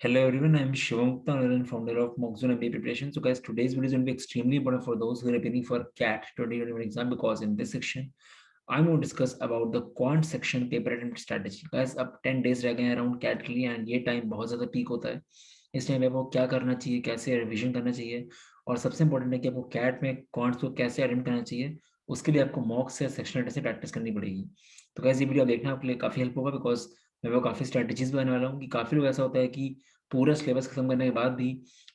Hello everyone, I am Shivam Gupta, owner and founder of Mockzone MBA Preparation. So guys, today's video is going to be extremely important for those who are preparing for CAT 2021 exam, because in this section, I'm going to discuss about the quant section paper attempt strategy. Guys, अब 10 days रह गए हैं around cat के लिए and ये time बहुत ज़्यादा peak होता है. इस टाइम पे आपको क्या करना चाहिए, कैसे रिविजन करना चाहिए, और सबसे इंपॉर्टेंट है कि आपको कैट में क्वांट्स को कैसे अटेम्प्ट करना चाहिए. उसके लिए आपको मॉक से सेक्शनल टेस्ट से प्रैक्टिस करनी पड़ेगी. तो गाइस ये वीडियो आप देखना आपके लिए काफ़ी हेल्प होगा, बिकॉज मैं वो काफ़ी स्ट्रैटेजीज बताने वाला हूँ कि काफ़ी लोग ऐसा होता है कि पूरा सिलेबस खत्म करने के बाद भी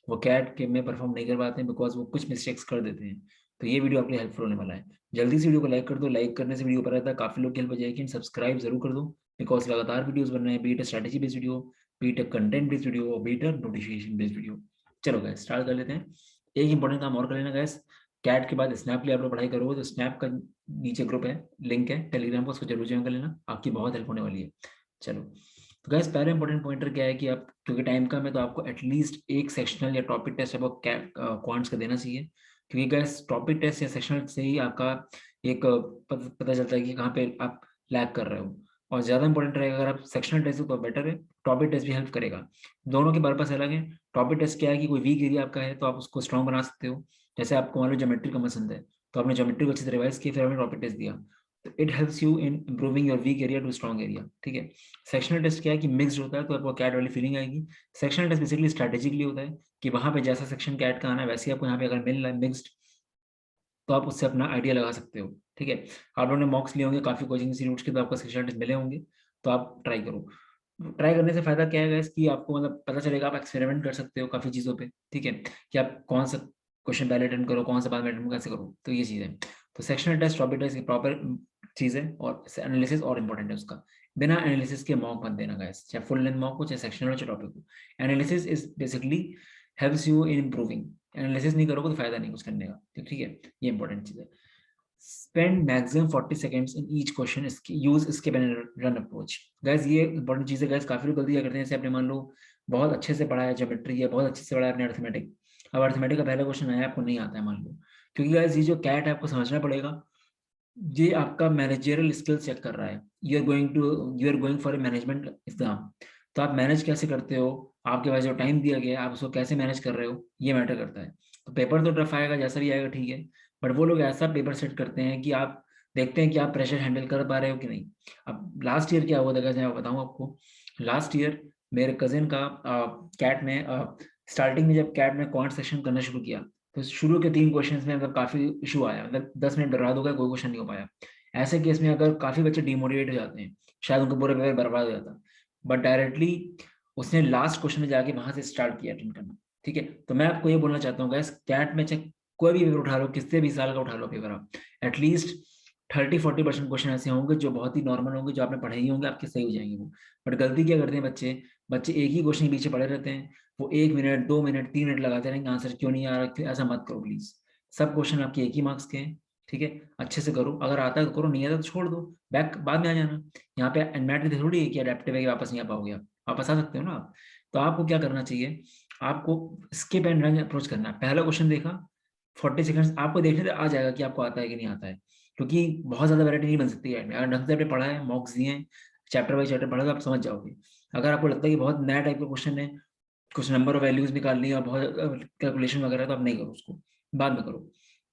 वो कैट के में परफॉर्म नहीं कर पाते हैं, बिकॉज वो कुछ मिस्टेक्स कर देते हैं. तो ये वीडियो आपके लिए हेल्पफुल होने वाला है. जल्दी से वीडियो को लाइक कर दो. लाइक करने से वीडियो ऊपर आता है, काफी लोग की हेल्प हो जाएगी. एंड सब्सक्राइब जरूर कर दो, बिकॉज लगातार वीडियोस बन रहे हैं, beat strategy based video, beat content based video और बीट नोटिफिकेशन बेस्ड वीडियो. चलो गाइस स्टार्ट कर लेते हैं. एक इंपॉर्टेंट काम और कर लेना गाइस, कैट के बाद स्नैप के लिए आप लोग पढ़ाई करोगे तो स्नैप का नीचे ग्रुप है, लिंक है टेलीग्राम का, उसको जरूर ज्वाइन कर लेना, आपकी बहुत हेल्प होने वाली है. चलो तो गाइस पहले इंपॉर्टेंट पॉइंटर क्या है कि आप, क्योंकि टाइम कम है तो आपको एटलीस्ट एक सेक्शनल या टॉपिक टेस्ट आपको क्वांट्स का देना चाहिए. क्योंकि गाइस टॉपिक टेस्ट या सेक्शनल से ही आपका एक पता चलता है कि कहाँ पे आप लैग कर रहे हो. और ज़्यादा इंपॉर्टेंट रहेगा अगर आप सेक्शनल टेस्ट हो तो बेटर है. टॉपिक टेस्ट भी हेल्प करेगा. दोनों के पर्पस अलग है. टॉपिक टेस्ट क्या है कि कोई वीक एरिया आपका है तो आप उसको स्ट्रॉन्ग बना सकते हो. जैसे आपको मान लो ज्योमेट्री का पसंद है, तो आपने ज्योमेट्री को अच्छी तरह रिवाइज किया, फिर आपने टॉपिक टेस्ट दिया, तो it helps you in improving your weak area to strong area. ठीक है. सेक्शनल टेस्ट क्या है कि मिक्स्ड होता है, तो आपको कैट वाली फीलिंग आएगी. सेक्शनल टेस्ट बेसिकली स्ट्रैटेजिकली होता है कि वहां पे जैसा सेक्शन कैट का आना है वैसे ही आपको यहाँ पे अगर मिल रहा है मिक्स्ड, तो आप उससे अपना आइडिया लगा सकते हो. ठीक है. आप लोगों ने मॉक्स लिए होंगे काफी कोचिंग इंस्टीट्यूट्स के, तो आपको सेक्शनल टेस्ट मिले होंगे, तो आप ट्राई करो. ट्राई करने से फायदा क्या है guys, कि आपको मतलब पता चलेगा, आप एक्सपेरिमेंट कर सकते हो काफी चीजों पे. ठीक है. कि आप कौन सा क्वेश्चन पहले अटेम्प्ट करो, कौन सा बाद में अटेम्प्ट कैसे करो, तो ये चीज है. तो सेक्शनल टेस्ट टॉपिक टेस्ट की प्रॉपर चीज है, और एनालिसिस और इम्पोर्टेंट है उसका. बिना एनालिसिस के मॉक मत देना गाइस, चाहे फुल लेंथ मॉक हो, चाहे सेक्शनल हो, चाहे टॉपिक हो. Analysis is basically helps you in improving. Analysis नहीं करोगे तो फायदा नहीं कुछ करने का. ठीक है. ये इंपॉर्टेंट चीज है. Spend maximum 40 seconds in each question. Use skip and run approach. Guys ये इंपॉर्टेंट चीज है गाइस. काफी लोग गलतियां करते हैं. जैसे आपने मान लो बहुत अच्छे से पढ़ा है ज्योमेट्री, है बहुत अच्छे से पढ़ा है आपने अर्थमेटिक, अब अर्थमेटिक का पहला क्वेश्चन आया आपको नहीं आता है मान लो, क्योंकि गाइस ये जो कैट है आपको समझना पड़ेगा, ये आपका मैनेजरियल स्किल चेक कर रहा है. You are going for a management exam. तो आप मैनेज कैसे करते हो, आपके पास जो टाइम दिया गया है आप उसको कैसे मैनेज कर रहे हो, ये मैटर करता है. तो पेपर तो टफ आएगा, जैसा भी आएगा ठीक है, बट वो लोग ऐसा पेपर सेट करते हैं कि आप देखते हैं कि आप प्रेशर हैंडल कर पा रहे हो कि नहीं. अब लास्ट ईयर क्या हुआ था मैं बताऊँ आपको. लास्ट ईयर मेरे कजिन का कैट में स्टार्टिंग में जब कैट में क्वांट सेक्शन करना शुरू किया, तो शुरू के 3 क्वेश्चंस में मतलब काफी इशू आया, मतलब 10 मिनट बर्बाद हो गया, कोई क्वेश्चन नहीं हो पाया. ऐसे केस में अगर काफी बच्चे डिमोटिवेट हो जाते हैं, शायद उनका पूरा पेपर बर्बाद हो जाता, बट डायरेक्टली उसने लास्ट क्वेश्चन में जाके वहां से स्टार्ट किया अटेंड करना. ठीक है. तो मैं आपको ये बोलना चाहता हूँ गैस, कैट में चाहे कोई भी पेपर उठा लो, किससे भी साल का उठा लो पेपर, आप एटलीस्ट 30-40% क्वेश्चन ऐसे होंगे जो बहुत ही नॉर्मल होंगे, जो आपने पढ़े ही होंगे, आपके सही हो जाएंगे वो. बट गलती क्या करते हैं बच्चे, बच्चे एक ही क्वेश्चन के पीछे पड़े रहते हैं. वो 1 मिनट 2 मिनट 3 मिनट लगाते रहेंगे, आंसर क्यों नहीं आ रहा, ऐसा मत करो प्लीज. सब क्वेश्चन आपके एक ही मार्क्स के हैं. ठीक है. अच्छे से करो, अगर आता है तो करो, नहीं आता तो छोड़ दो, बैक बाद में आ जाना. यहाँ पे एनमेट थोड़ी है कि अडेप्टिव है कि वापस नहीं आ पाओगे, आप वापस आ सकते हो ना आप. तो आपको क्या करना चाहिए, आपको स्किप एंड रन अप्रोच करना है. पहला क्वेश्चन देखा, 40 सेकंड्स आपको देखने से आ जाएगा कि आपको आता है कि नहीं आता है, क्योंकि बहुत ज्यादा वैरायटी नहीं बन सकती है. अगर ढंग से आपने पढ़ा है, मॉक्स दिए हैं, चैप्टर बाई चैप्टर पढ़ा तो आप समझ जाओगे. अगर आपको लगता है कि बहुत नया टाइप का क्वेश्चन है, कुछ नंबर और वैल्यूज निकालनी है और बहुत कैलकुलेशन वगैरह, तो आप नहीं करो उसको, बाद में करो.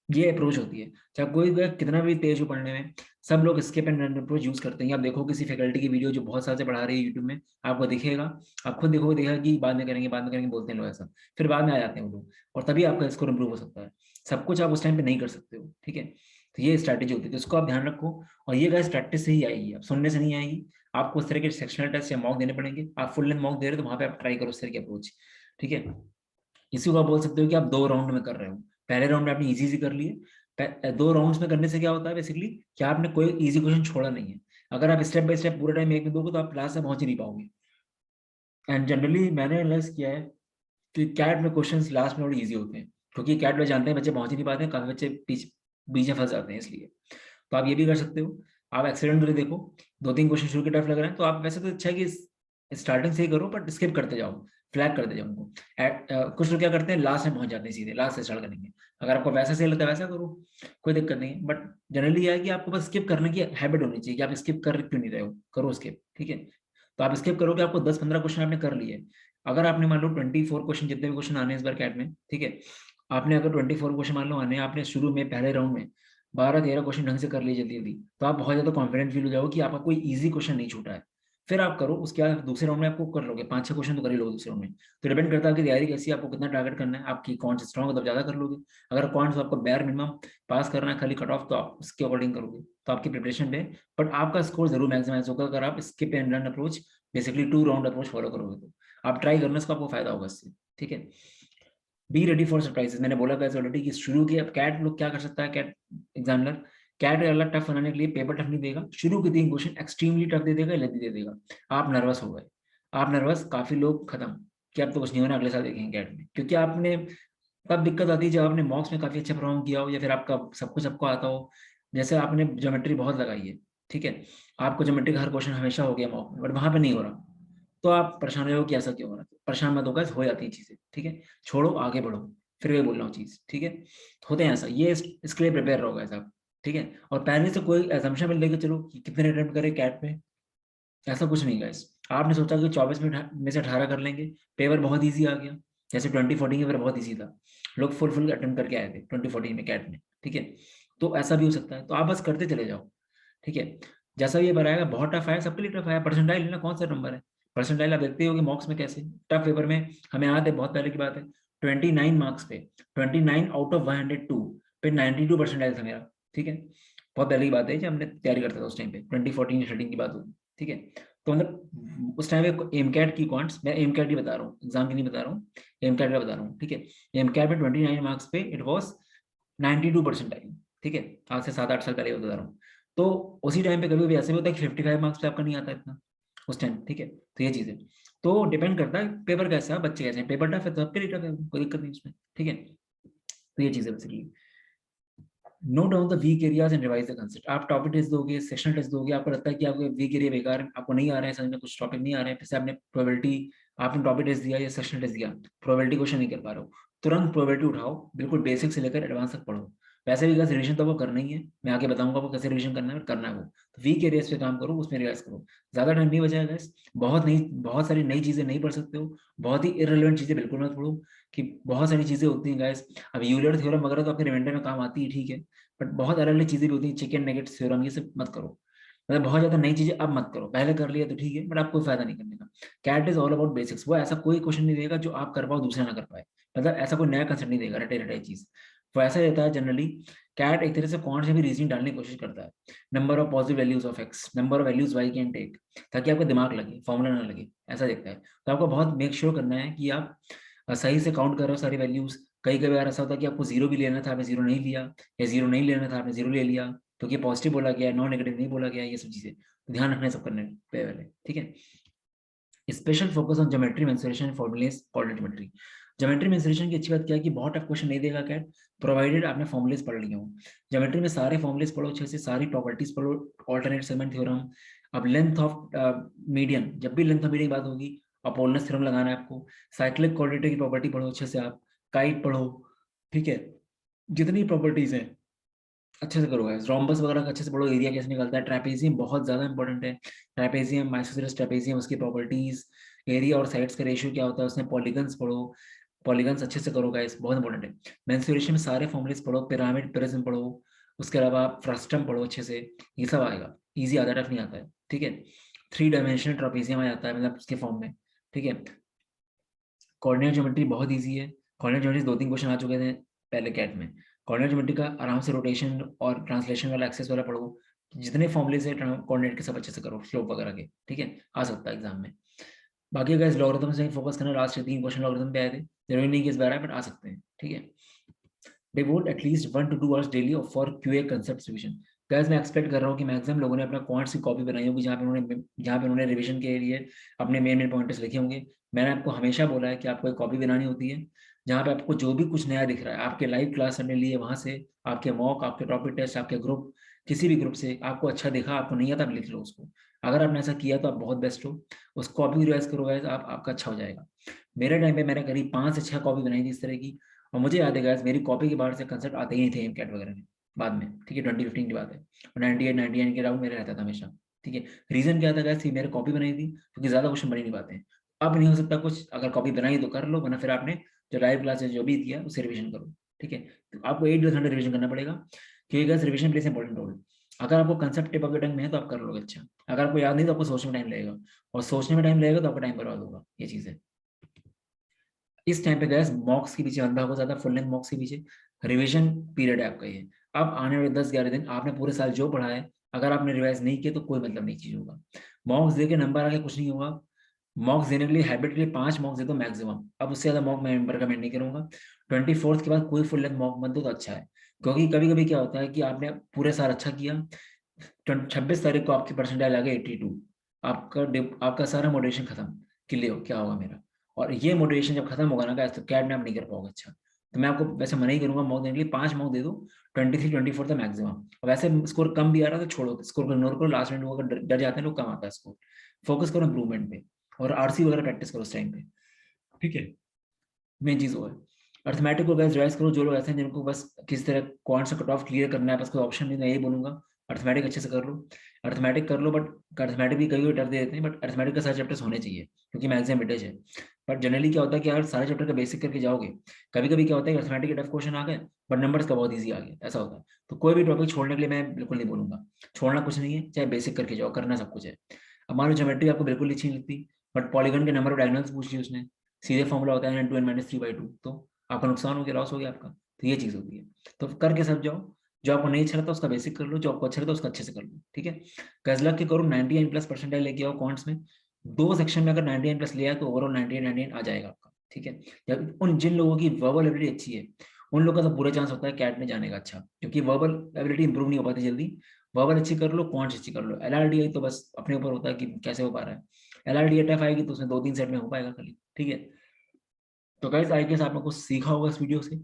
ये अप्रोच होती है. चाहे कोई भी कितना भी तेज हो पढ़ने में, सब लोग skip and run approach use करते हैं. आप देखो किसी फैकल्टी की वीडियो जो बहुत साल से पढ़ा रही है यूट्यूब में, आपको दिखेगा, आप खुद देखोगे, देखा कि बाद में करेंगे बाद में करेंगे बोलते हैं लोग ऐसा, फिर बाद में आ जाते हैं वो लोग, और तभी आपका स्कोर इंप्रूव हो सकता है. सब कुछ आप उस टाइम पे नहीं कर सकते हो. ठीक है. तो ये स्ट्रैटेजी होती है, तो इसको आप ध्यान रखो. और ये गाइस प्रैक्टिस से ही आएगी, आप सुनने से नहीं आएगी. आपको उस तरह के सेक्शनल टेस्ट या मॉक देने पड़ेंगे. आप फुल लेंथ मॉक दे रहे हो तो वहां पे आप ट्राई करो उस तरह की अप्रोच. ठीक है. इसी को आप बोल सकते हो कि आप 2 राउंड में कर रहे हो. पहले राउंड में आपने इजी इजी कर लिए. 2 राउंड्स में करने से क्या होता है बेसिकली, कि आपने कोई इजी क्वेश्चन छोड़ा नहीं है. अगर आप स्टेप बाय स्टेप पूरा टाइम एक में दोगे तो आप लास्ट से पहुंच ही नहीं पाओगे. एंड जनरली मैंने रियलाइज किया है कि कैट में क्वेश्चंस लास्ट में थोड़ी इजी होते हैं, क्योंकि कैट में जानते हैं बच्चे पहुंच ही नहीं पाते हैं, काफी बच्चे बीच में फंस जाते हैं इसलिए. तो आप ये भी कर सकते हो. आप एक्सीडेंट करके देखो, 2-3 क्वेश्चन शुरू के टफ लग रहे हैं तो आप वैसे तो अच्छा है कि स्टार्टिंग से ही करो, बट स्किप करते जाओ, फ्लैग करते जाओ उनको. कुछ लोग क्या करते हैं, लास्ट में पहुंच जाते हैं, सीधे लास्ट से स्टार्ट करेंगे. अगर आपको वैसा सही लगता है वैसा करो, कोई दिक्कत नहीं है. बट जनरली यह है कि आपको बस स्किप करने की हैबिट होनी चाहिए, कि आप स्किप कर क्यों नहीं रहे हो, करो स्किप. ठीक है. तो आप स्किप करोगे, आपको 10-15 क्वेश्चन आपने कर लिए, अगर आपने मान लो 24 क्वेश्चन, जितने भी क्वेश्चन आने इस बार कैट में, ठीक है, आपने अगर 24 क्वेश्चन मान लो आने, आपने शुरू में पहले राउंड में 12-13 क्वेश्चन ढंग से कर लिए जल्दी जल्दी, तो आप बहुत ज्यादा कॉन्फिडेंट फील हो जाओगे कि आपका कोई इजी क्वेश्चन नहीं छूटा है। फिर आप करो, उसके बाद दूसरे राउंड में आपको कर लोगे 5-6 क्वेश्चन तो कर ही लोगे दूसरे राउंड में। तो डिपेंड करता है आपकी तैयारी कैसी है, आपको कितना टारगेट करना है, आपकी कौन सी स्ट्रॉन्ग है तब ज्यादा कर लोगे। अगर कौन सा आपको बैर मिनिमम पास करना है खाली कट ऑफ, तो आप उसके अकॉर्डिंग करोगे, तो आपकी प्रिपरेशन पे बट आपका स्कोर जरूर मैक्सिमाइज होगा अगर आप skip and learn approach, basically 2 round approach follow करोगे। तो आप ट्राई करना, इसका आपको फायदा होगा इससे, ठीक है। बी रेडी फॉर सरप्राइजेस, मैंने बोला था ऑलरेडी कि शुरू की अब कैट लोग क्या कर सकता है, कैट एग्जामिनर कैट अलग टफ बनाने के लिए पेपर टफ नहीं देगा, शुरू के 3 क्वेश्चन एक्सट्रीमली टफ दे देगा, लेती दे देगा। आप नर्वस हो गए, आप नर्वस, काफी लोग खत्म कि अब तो कुछ नहीं होना, अगले साल देखेंगे कैट में, क्योंकि आपने तब दिक्कत आती है जब आपने मॉक्स में काफी अच्छा परफॉर्म किया हो, या फिर आपका सब कुछ आपको आता हो। जैसे आपने ज्योमेट्री बहुत लगाई है, ठीक है, आपको ज्योमेट्री का हर क्वेश्चन हमेशा हो गया मॉक में, बट वहां पे नहीं हो रहा, तो आप परेशान हो कि ऐसा क्यों हो रहा है। परेशान मत होगा, हो जाती है चीजें, ठीक है, छोड़ो आगे बढ़ो। फिर वही बोल रहा हूँ चीज, ठीक है, होते हैं ऐसा, ये इसके लिए प्रिपेयर रहोगे साहब, ठीक है। और पहले से कोई एजम्पशन में लेके चलो कि कितने अटेम्प्ट करें कैट में, ऐसा कुछ नहीं गाइस। आपने सोचा कि 24 में से 18 कर लेंगे, पेपर बहुत ईजी आ गया, जैसे 2014 में पेपर बहुत ईजी था, लोग फुल फुल अटेम्प्ट करके आए थे 2014 में कैट में, ठीक है। तो ऐसा भी हो सकता है, तो आप बस करते चले जाओ, ठीक है। जैसा ये बनाएगा बहुत टफ है, सबके लिए टफ है, परसेंटाइल लेना कौन सा नंबर है, परसेंटाइल आप देखते हो कि मॉक्स में कैसे टफ पेपर में हमें याद है, बहुत पहले की बात है, 29 मार्क्स पे 29 आउट ऑफ 102 पे 92 परसेंटाइल था मेरा, ठीक है। बहुत पहले की बात है जब हमने तैयारी करता था, उस टाइम पे 2014-13 की बात होगी, ठीक है। तो मतलब उस टाइम पे एम कैट की क्वांट्स, मैं एम कैट ही बता रहा हूँ, एग्जाम की नहीं बता रहा हूँ, एम कैट का बता रहा हूँ, ठीक है। एम कैट में 29 मार्क्स पे इट वॉज 92 परसेंटाइल, ठीक है, आज से 7-8 साल पहले बता रहा हूँ। तो उसी टाइम पे कभी कभी ऐसे भी होता है कि 55 मार्क्स पे आपका नहीं आता इतना उस टाइम, ठीक है। तो ये चीज है, तो डिपेंड करता है पेपर कैसा है, बच्चे कैसे हैं, पेपर टफ है तो आपके लिए टफ है, कोई दिक्कत नहीं उसमें, ठीक है। तो ये चीज है basically, note down the weak areas and revise the concept. आप टॉपिक टेस्ट दोगे, सेक्शनल टेस्ट दोगे, आपको लगता है कि आपको वीक एरिया बेकार है, आपको नहीं आ रहा है समझ में, कुछ टॉपिक नहीं आ रहे हैं, फिर से आपने प्रोबेबिलिटी, आपने टॉपिक टेस्ट दिया या सेक्शनल टेस्ट दिया, प्रोबेबिलिटी क्वेश्चन नहीं कर पा रहे हो, तुरंत प्रोबेबिलिटी उठाओ, बिल्कुल बेसिक से लेकर एडवांस तक पढ़ो। वैसे भी गैस रिविजन तो वो करना ही है, मैं आगे बताऊंगा वो कैसे रिविजन करना है, करना है वो, तो वीक एरियाज पे काम करो, उसमें रिवाइज करो, ज्यादा टाइम नहीं बचाएगा गैस। बहुत सारी नई चीजें नहीं पढ़ सकते हो, बहुत ही इररिलेवेंट चीजें बिल्कुल मत पढ़ो, कि बहुत सारी चीजें होती हैं गैस। अब यूलर थ्योरम वगैरह तो आपके रिमाइंडर में काम आती है, ठीक है, बट बहुत अलग अलग चीजें भी होती हैं, चिकन नेगेट थ्योरम, ये सब मत करो, मतलब बहुत ज्यादा नई चीजें अब मत करो, पहले कर लिया तो ठीक है, बट आपको कोई फायदा नहीं करने का। CAT is all about basics, वो ऐसा कोई क्वेश्चन नहीं देगा जो आप कर पाओ दूसरा ना कर पाए, मतलब ऐसा कोई नया कंसेप्ट नहीं देगा रटे रटाई चीज, वो ऐसा रहता है जनरली। कैट एक तरह से कौन से भी रीजनिंग डालने की कोशिश करता है, number of positive values of x, number of values y can take, ताकि आपका दिमाग लगे, फॉर्मूला ना लगे, ऐसा देखता है। तो आपको बहुत मेक श्योर करना है कि आप सही से काउंट कर रहे हो सारी वैल्यूज। कई कई बार ऐसा होता है कि आपको जीरो भी लेना था, आपने जीरो नहीं लिया, या जीरो नहीं लेना था, आपने जीरो ले लिया, क्योंकि पॉजिटिव बोला गया, नॉन नेगेटिव नहीं बोला गया, ये सब चीजें तो ध्यान रखना है सब करने पहले, ठीक है। Special focus on geometry mensuration formulas called geometry. Geometry mensuration की अच्छी बात क्या है कि बहुत टफ क्वेश्चन नहीं देगा कैट, प्रोवाइडेड आपने फॉर्मूलेज पढ़ लिए हो। ज्योमेट्री में सारे फॉर्मूलेज पढ़ो अच्छे से, सारी प्रॉपर्टीज पढ़ो, ऑल्टरनेट सेगमेंट थ्योरम। अब लेंथ ऑफ मीडियन, जब भी लेंथ ऑफ मीडियन की बात होगी अपोलोनस थ्योरम लगाना है आपको। साइक्लिक कोऑर्डिनेटर की प्रॉपर्टी पढ़ो अच्छे से आप, काइट पढ़ो, ठीक है, जितनी प्रॉपर्टीज हैं अच्छे से करो गाइस, रोम्बस वगैरह का अच्छे से पढ़ो, एरिया कैसे निकलता है, ट्रेपेजियम बहुत ज्यादा इंपॉर्टेंट है, ट्रेपेजियम आइसोसेलेस ट्रेपेजियम, उसकी प्रॉपर्टीज, एरिया और साइड्स का रेशियो क्या होता है, उसमें पॉलीगन्स पढ़ो, पॉलीगन्स अच्छे से करो गाइस, बहुत इंपॉर्टेंट है। मेंसुरेशन में सारे फॉर्मुलेस पढ़ो, पिरामिड प्रिज्म पढ़ो, उसके अलावा फ्रस्टम पढ़ो अच्छे से, ये सब आएगा, इजी आता है, टफ नहीं आता है, ठीक है। 3 डायमेंशनल ट्रेपेजियम आ जाता है मतलब उसके फॉर्म में, ठीक है। कोऑर्डिनेट ज्योमेट्री बहुत इजी है, कोऑर्डिनेट ज्योमेट्री 2-3 क्वेश्चन आ चुके थे पहले कैट में। कोऑर्डिनेट ज्योमेट्री का आराम से रोटेशन और ट्रांसलेशन वाला एक्सेस वाला पढ़ो, जितने फॉर्मुले से कोऑर्डिनेट के सब अच्छे से करो, स्लोप वगैरह के, ठीक है, आ सकता है एग्जाम में। बाकी अगर इस लॉगरिथम से फोकस करना, लास्ट के 3 क्वेश्चन लॉगरिथम पे आए थे, जरूरी नहीं कि इस बार आए, बट आ सकते हैं, ठीक है। Devote at least 1 to 2 hours daily for QA concept revision. Guys मैं एक्सपेक्ट कर रहा हूँ कि मैक्सिमम लोगों ने अपना क्वांट्स की कॉपी बनाई होगी, जहाँ पे उन्होंने रिवीजन के लिए अपने मेन मेन पॉइंट्स लिखे होंगे। मैंने आपको हमेशा बोला है कि आपको एक कॉपी बनानी होती है, जहाँ पे आपको जो भी कुछ नया दिख रहा है, आपके लाइव क्लास करने लिए वहां से, आपके मॉक, आपके टॉपिक टेस्ट, आपके ग्रुप, किसी भी ग्रुप से आपको अच्छा दिखा, आपको नहीं आता, आप लिख लो उसको। अगर आपने ऐसा किया तो आप बहुत बेस्ट हो, उस कॉपी रिवाइज करो गाइस, आपका अच्छा हो जाएगा। मेरे टाइम पे मैंने करीब 5 से 6 कॉपी बनाई थी इस तरह की, और मुझे याद है गाइस मेरी कॉपी के बाहर से कंसेप्ट आते ही नहीं थे एमकैट वगैरह में, बाद में, ठीक है, 2015 की बात है, और 98-99 के राउंड मेरे रहता था हमेशा, ठीक है। रीजन क्या था गाइस कि मैंने कॉपी बनाई थी, क्योंकि ज्यादा क्वेश्चन बन ही नहीं पाते हैं। अब नहीं हो सकता कुछ, अगर कॉपी बनाई तो कर लो, वरना फिर आपने जो लाइव क्लासेस जो भी दिया उसे रिवीजन करो, ठीक है। तो आपको 8 घंटे रिवीजन करना पड़ेगा, क्योंकि रिवीजन प्लेस इंपॉर्टेंट रोल। अगर आपको concept tip of the tongue में है तो आप कर लोगे अच्छा, अगर आपको याद नहीं तो आपको सोचने में टाइम लगेगा, और सोचने में टाइम लगेगा तो आपका टाइम बर्बाद होगा, ये चीज़ है। इस टाइम पे गैस मॉक्स के पीछे अंधा हो जाता है, फुल लेंथ मॉक्स के पीछे रिवीजन पीरियड है आपका ये। अब आने वाले 10-11 दिन आपने पूरे साल जो पढ़ा है, अगर आपने रिवाइज नहीं किया तो कोई मतलब नहीं चीज होगा। मॉक्स दे के नंबर आके कुछ नहीं होगा। मॉक्स देने के लिए हैबिट के लिए 5 मॉक्स दे दो मैक्सिमम, अब उससे ज्यादा मॉक मैं रिकमेंड नहीं करूंगा। 24th के बाद कोई फुल लेंथ मॉक मत दो तो अच्छा है, क्योंकि कभी कभी क्या होता है कि आपने पूरे साल अच्छा किया, 26 तारीख को आपकी परसेंटाइल आ गई 82, आपका सारा मोटिवेशन खत्म कि ले क्या होगा मेरा। और ये मोटिवेशन जब खत्म होगा ना गाइस, तो कैट में आप नहीं कर पाओगे अच्छा। तो मैं आपको वैसे मना ही करूंगा मॉक देने के लिए, 5 मॉक दे दो, 23-24 तक मैक्सिमम। और वैसे स्कोर कम भी आ रहा है तो छोड़ो, स्कोर को इग्नोर करो, लास्ट मिनट वो अगर डर जाते हैं लोग कम आता है स्कोर। फोकस करो इंप्रूवमेंट पे, और आरसी वगैरह प्रैक्टिस करो उस टाइम पे, ठीक है। मेन चीज वो है। अर्थमेटिक को गैस रिवाइज करो, जो लोग ऐसे हैं जिनको बस किस तरह कौन सा कट ऑफ क्लियर करना है, बस कोई ऑप्शन नहीं, मैं यही बोलूंगा अर्थमेटिक अच्छे से कर लो। अर्थमेटिक कर लो, बट अर्थमेटिक भी कई डर दे देते हैं, बट अर्थमेटिक का सारे चैप्टर्स होने चाहिए क्योंकि मैक्सिमम वेटेज है। बट जनरली क्या होता है कि यार सारे चैप्टर का बेसिक करके जाओगे, कभी कभी क्या होता है कि अर्थमेटिक के टफ क्वेश्चन आ गए बट नंबर्स का बहुत ईजी आ गया, ऐसा होता है। तो कोई भी टॉपिक छोड़ने के लिए मैं बिल्कुल नहीं बोलूंगा, छोड़ना कुछ नहीं है, चाहे बेसिक करके जाओ, करना सब कुछ है। अब मान लो ज्योमेट्री आपको बिल्कुल अच्छी नहीं लगती, बट पॉलीगन के नंबर ऑफ डायगोनल्स पूछ ली उसने, सीधे फॉर्मूला होता है n2 n - 3/2, तो आपका नुकसान हो गया, लॉस हो गया आपका। तो ये चीज होती है। तो करके सब जाओ, जो आपको नहीं अच्छा लगता उसका बेसिक कर लो, जो आपको अच्छा लगता है उसका अच्छे से कर लो, ठीक है। गजलक के करो 99+ परसेंटाइल लेके आओ कॉन्ट्स में, 2 सेक्शन में अगर 99+ लिया है तो ओवरऑल 98 आ जाएगा आपका, ठीक है। जब उन जिन लोगों की वर्बल एबिलिटी अच्छी है उन लोगों का तो पूरा चांस होता है कैट में जाने का अच्छा, क्योंकि वर्बल एबिलिटी इंप्रूव नहीं हो पाती जल्दी। वर्बल अच्छी कर लो, कॉन्ट्स अच्छी कर लो, LRDI तो बस अपने ऊपर होता है कि कैसे हो पा रहा है। LRDI टफ आएगी तो उसमें 2-3 सेट में हो पाएगा खाली, ठीक है। तो गाइस आई गेस आपने कुछ सीखा होगा इस वीडियो से,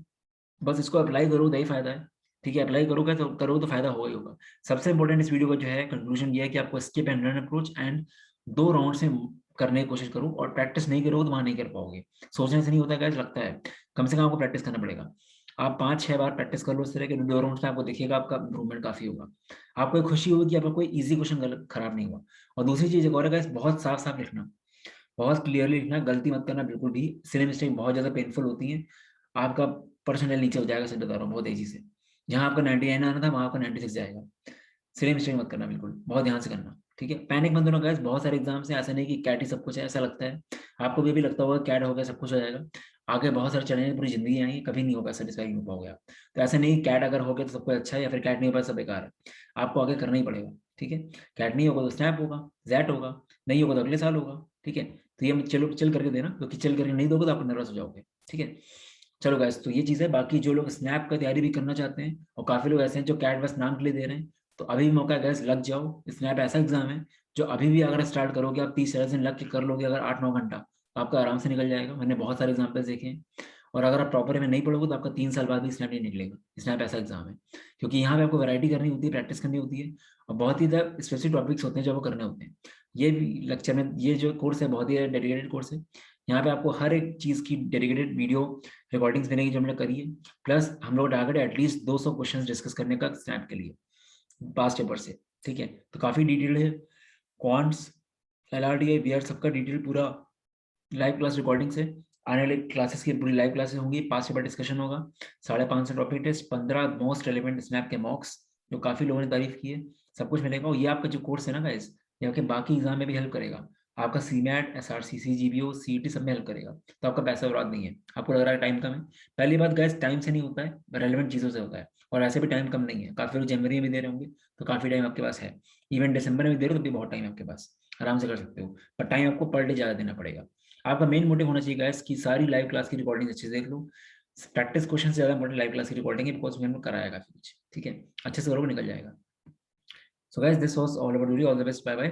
बस इसको अप्लाई करो तो ही फायदा है, ठीक है। अप्लाई करो तो फायदा होगा ही होगा। सबसे इंपॉर्टेंट इस वीडियो का जो है कंक्लूजन ये है कि आपको skip and run approach and 2 round से करने की कोशिश करो, और प्रैक्टिस नहीं करोगे तो वहां नहीं कर पाओगे। सोचने से नहीं होता गाइस, लगता है कम से कम आपको प्रैक्टिस करना पड़ेगा। आप 5-6 बार प्रैक्टिस कर लो इस तरह के 2 राउंड में, आपको देखिएगा आपका इंप्रूवमेंट काफी होगा। आपको एक खुशी होगी कि आपका कोई इजी क्वेश्चन गलत खराब नहीं हुआ। और दूसरी चीज एक और है गाइस, बहुत साफ साफ लिखना, बहुत क्लियरली लिखना, गलती मत करना बिल्कुल भी। सिली मिस्टेक बहुत ज्यादा पेनफुल होती है, आपका परसेंटाइल नीचे हो जाएगा, सही बता रहा हूँ, बहुत तेजी से। जहां आपका 99 आना था वहां आपका 96 जाएगा। सिली मिस्टेक मत करना बिल्कुल, बहुत ध्यान से करना, ठीक है। पैनिक मत होना गाइस, बहुत सारे एग्जाम्स हैं, ऐसा नहीं कि कैट ही सब कुछ है, ऐसा लगता है आपको भी लगता होगा कैट हो गया सब कुछ हो जाएगा। आगे बहुत सारे चैलेंज पूरी जिंदगी आएंगी, कभी नहीं होगा सेटिस्फाई नहीं हो पाओगे आप। तो ऐसा नहीं कैट अगर हो गया तो सब कुछ अच्छा है, या फिर कैट नहीं हो पाया सब बेकार है। आपको आगे करना ही पड़ेगा, ठीक है। कैट नहीं होगा तो स्नैप होगा, जैट होगा, नहीं होगा तो अगले साल होगा, ठीक है। तो ये चलो चिल करके देना, क्योंकि चिल करके नहीं दोगे तो आप नर्वस हो जाओगे, ठीक है। चलो गाइस, तो ये चीज़ है। बाकी जो लोग स्नैप का तैयारी भी करना चाहते हैं, और काफी लोग ऐसे हैं जो कैट बस नाम के लिए दे रहे हैं, तो अभी भी मौका है गाइस, लग जाओ। स्नैप ऐसा एग्जाम है जो अभी भी अगर स्टार्ट करोगे, आप 30-40 दिन लग के कर लोगे, अगर 8-9 घंटा, तो आपका आराम से निकल जाएगा। मैंने बहुत सारे एग्जाम्पल्स देखे हैं। और अगर आप प्रॉपर में नहीं पढ़ोगे तो आपका 3 साल बाद भी स्नैप नहीं निकलेगा। स्नैप ऐसा एग्जाम है, क्योंकि यहाँ पे आपको वैरायटी करनी होती है, प्रैक्टिस करनी होती है, और बहुत ही स्पेसिफिक टॉपिक्स होते हैं जो आपको करने होते हैं। ये भी लेक्चर में, ये जो कोर्स है बहुत ही डेडिकेटेड कोर्स है। यहाँ पे आपको हर एक चीज़ की डेडिकेटेड वीडियो रिकॉर्डिंग्स मिलेगी जो हमने करी है। प्लस हम लोग टारगेट एटलीस्ट 200 क्वेश्चन डिस्कस करने का स्नैप के लिए पास्ट पेपर से, ठीक है। तो काफ़ी डिटेल्ड है, क्वांट्स, LRDI VR सबका डिटेल पूरा लाइव क्लास रिकॉर्डिंग से। आने वाली क्लासेस की पूरी लाइव क्लासेस होंगी, पास पेपर डिस्कशन होगा, 550 topic test, 15 most relevant snap के मॉक्स जो काफी लोगों ने तारीफ की है, सब कुछ मिलेगा। और ये आपका जो कोर्स है ना गाइस, ये आपके बाकी एग्जाम में भी हेल्प करेगा। आपका सीमैट, SRC, CGPO, CET सब में हेल्प करेगा। तो आपका पैसा बर्बाद नहीं है। आपको लग रहा है टाइम कम है, पहली बात गाइस, टाइम से नहीं होता है, रेलिवेंट चीजों से होता है। और ऐसे भी टाइम कम नहीं है, काफी लोग जनवरी में भी दे रहे होंगे, तो काफी टाइम आपके पास है। इवन दिसंबर में भी दे रहे हो तो भी बहुत टाइम है आपके पास, आराम से कर सकते हो। पर टाइम आपको पर डे ज्यादा देना पड़ेगा। आपका मेन मोटिव होना चाहिए गाइस कि सारी लाइव क्लास की रिकॉर्डिंग अच्छे से देख लो। प्रैक्टिस क्वेश्चन से ज्यादा इंपॉर्टेंट लाइव क्लास की रिकॉर्डिंग है, बिकॉज मैंने कराया काफी कुछ, ठीक है। अच्छे से करोगे निकल जाएगा। So guys this was all about video, all the best, bye bye.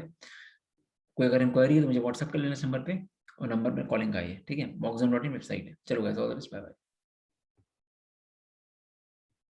कोई अगर इंक्वायरी है तो मुझे व्हाट्सअप कर लेना इस नंबर पे, और नंबर पे कॉलिंग का है, ठीक है। mockzone.in वेबसाइट है। चलो guys, all the best, bye bye.